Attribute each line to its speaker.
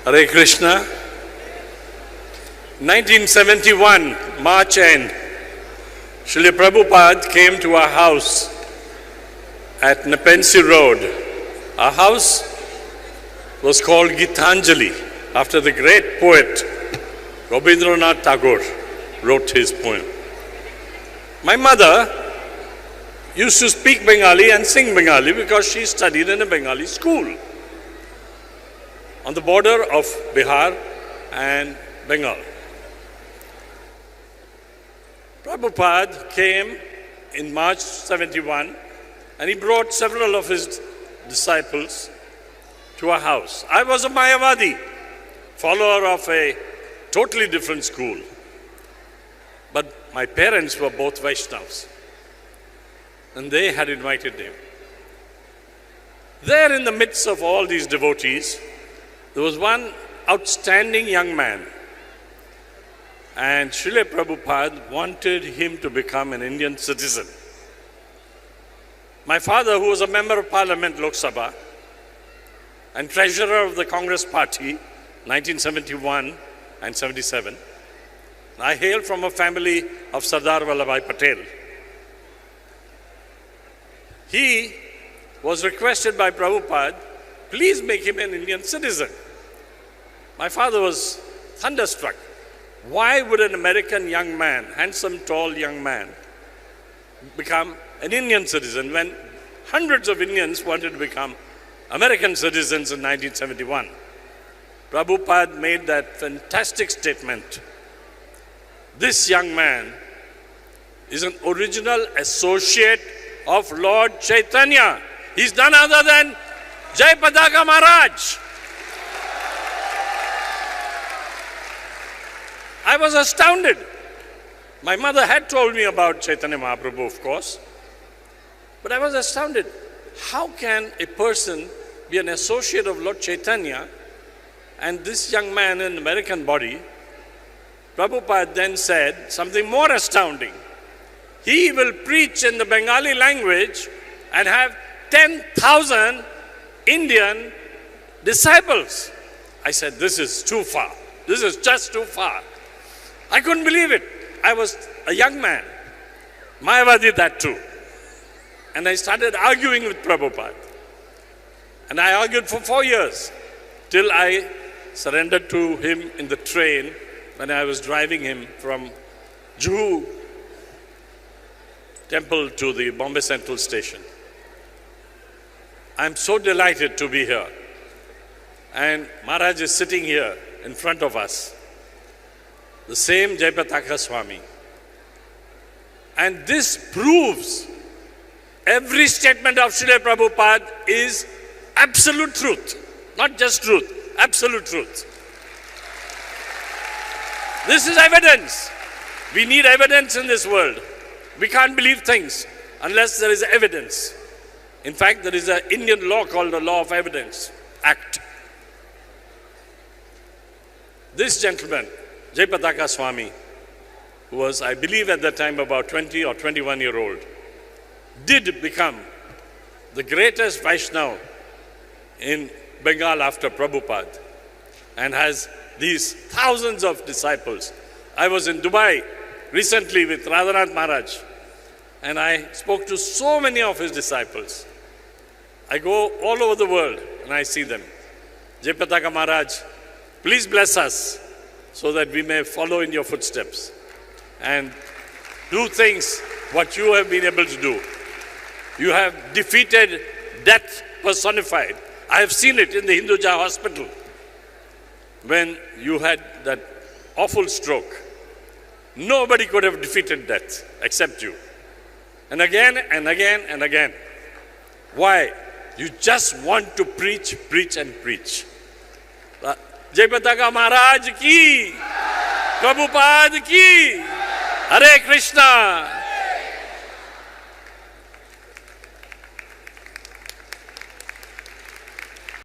Speaker 1: Hare Krishna. 1971, March end, Srila Prabhupada came to our house at Nepean Road. Our house was called Gitanjali, after the great poet Rabindranath Tagore wrote his poem. My mother used to speak Bengali and sing Bengali because she studied in a Bengali school on the border of Bihar and Bengal. Prabhupada came in March 71 and he brought several of his disciples to our house. I was a Mayavadi, follower of a totally different school. But my parents were both Vaishnavas and they had invited him. There in the midst of all these devotees, there was one outstanding young man, and Srila Prabhupada wanted him to become an Indian citizen. My father, who was a member of Parliament, Lok Sabha, and treasurer of the Congress Party, 1971 and 77, I hail from a family of Sardar Vallabhbhai Patel. He was requested by Prabhupada, please make him an Indian citizen. My father was thunderstruck. Why would an American young man, handsome, tall young man, become an Indian citizen when hundreds of Indians wanted to become American citizens in 1971? Prabhupada made that fantastic statement. This young man is an original associate of Lord Chaitanya. He's none other than Jai Padaka Maharaj. I was astounded. My mother had told me about Chaitanya Mahaprabhu, of course, but I was astounded. How can a person be an associate of Lord Chaitanya and this young man in American body? Prabhupada then said something more astounding. He will preach in the Bengali language and have 10,000 Indian disciples. I said, this is too far. This is just too far. I couldn't believe it. I was a young man. Mayavadi that too. And I started arguing with Prabhupada. And I argued for 4 years till I surrendered to him in the train when I was driving him from Juhu Temple to the Bombay Central Station. I'm so delighted to be here. And Maharaj is sitting here in front of us. The same Jayapataka Swami. And this proves every statement of Srila Prabhupada is absolute truth. Not just truth, absolute truth. This is evidence. We need evidence in this world. We can't believe things unless there is evidence. In fact, there is an Indian law called the Law of Evidence Act. This gentleman, Jayapataka Swami, who was, I believe at that time, about 20 or 21-year-old, did become the greatest Vaishnava in Bengal after Prabhupada and has these thousands of disciples. I was in Dubai recently with Radhanath Maharaj and I spoke to so many of his disciples. I go all over the world and I see them. Jayapataka Maharaj, please bless us so that we may follow in your footsteps and do things what you have been able to do. You have defeated death personified. I have seen it in the Hinduja hospital when you had that awful stroke. Nobody could have defeated death except you. And again and again and again. Why? You just want to preach, preach and preach. Jayapataka Maharaj ki, Prabhupada ki, Hare Krishna.